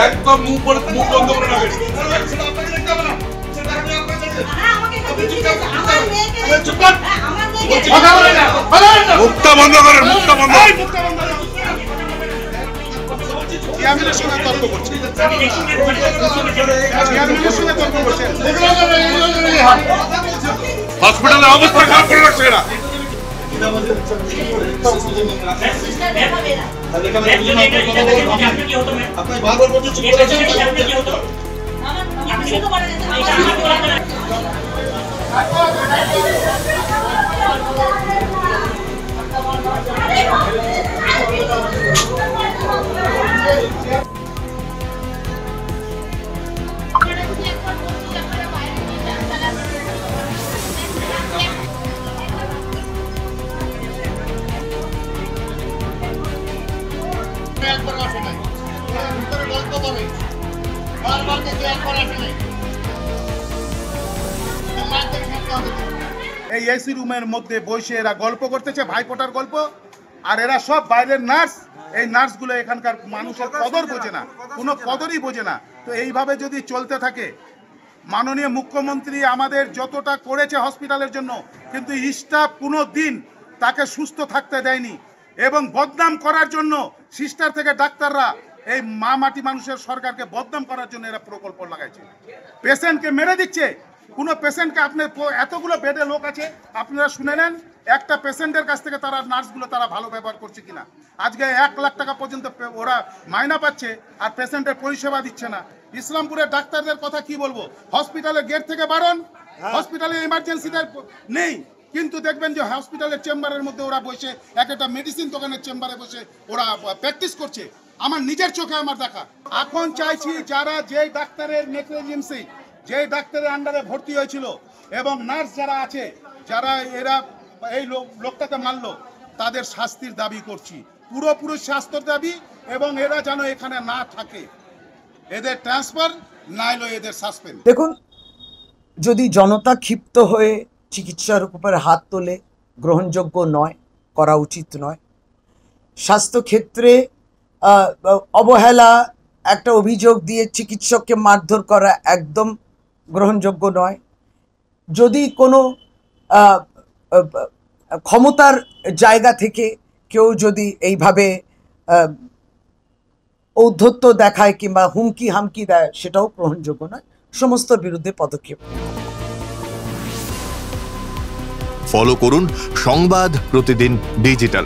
একদম মুখ বন্ধ করে রাখেন। মুখটা বন্ধ করেন, মুখটা বন্ধ। হসপিটালের অবস্থা খারাপ করে রাখছে এরা। এই এসি রুমের মধ্যে বসে এরা গল্প করতেছে, ভাইফোঁটার গল্প। আর এরা সব বাইরের নার্স। এই নার্সগুলো এখানকার মানুষের কদর বোঝে না, কোনো কদরই বোঝে না। তো এইভাবে যদি চলতে থাকে, মাননীয় মুখ্যমন্ত্রী আমাদের যতটা করেছে হসপিটালের জন্য, কিন্তু স্টাফ কোনো দিন তাকে সুস্থ থাকতে দেয়নি। এবং বদনাম করার জন্য সিস্টার থেকে ডাক্তাররা এই মা মাটি মানুষের সরকারকে বদনাম করার জন্য এরা প্রকল্প লাগাইছে। পেশেন্টকে মেরে দিচ্ছে। কোনো পেশেন্টকে আপনার এতগুলো বেডে লোক আছে, আপনারা শুনে নেন একটা পেশেন্টের কাছ থেকে তারা নার্সগুলো তারা ভালো ব্যবহার করছে কিনা। আজকে 1 লাখ টাকা পর্যন্ত ওরা মাইনা পাচ্ছে আর পেশেন্টের পরিষেবা দিচ্ছে না। ইসলামপুরের ডাক্তারদের কথা কি বলবো, হসপিটালের গেট থেকে বারণ, হসপিটালের এমার্জেন্সিতে নেই, কিন্তু দেখবেন যে হসপিটালের চেম্বারের মধ্যে ওরা বসে একটা মেডিসিন দোকানের চেম্বারে বসে ওরা প্র্যাকটিস করছে। আমার নিজের চোখে আমার দেখা। এখন চাইছি যারা যেই ডাক্তারের নেগলিজেন্সি, যে ডাক্তারের আন্ডারে ভর্তি হয়েছিল এবং নার্স যারা আছে, যারা এরা এই লোকটাকে মারলো, তাদের শাস্তির দাবি করছি, পুরোপুরি শাস্তির দাবি। এবং এরা যেন এখানে না থাকে, এদের ট্রান্সফার না হলে এদের সাসপেন্ড। দেখুন, যদি জনতা ক্ষিপ্ত হয়ে চিকিৎসার উপরে হাত তোলে, গ্রহণযোগ্য নয়, করা উচিত নয়। স্বাস্থ্যক্ষেত্রে অবহেলা একটা অভিযোগ দিয়ে চিকিৎসককে মারধর করা একদম গ্রহণযোগ্য নয়। যদি কোনো ক্ষমতার জায়গা থেকে কেউ যদি এইভাবে ঔদ্ধত্য দেখায় কিংবা হুমকি হামকি দেয়, সেটাও গ্রহণযোগ্য নয়। সমস্ত বিরুদ্ধে পদক্ষেপ। ফলো করুন সংবাদ প্রতিদিন ডিজিটাল।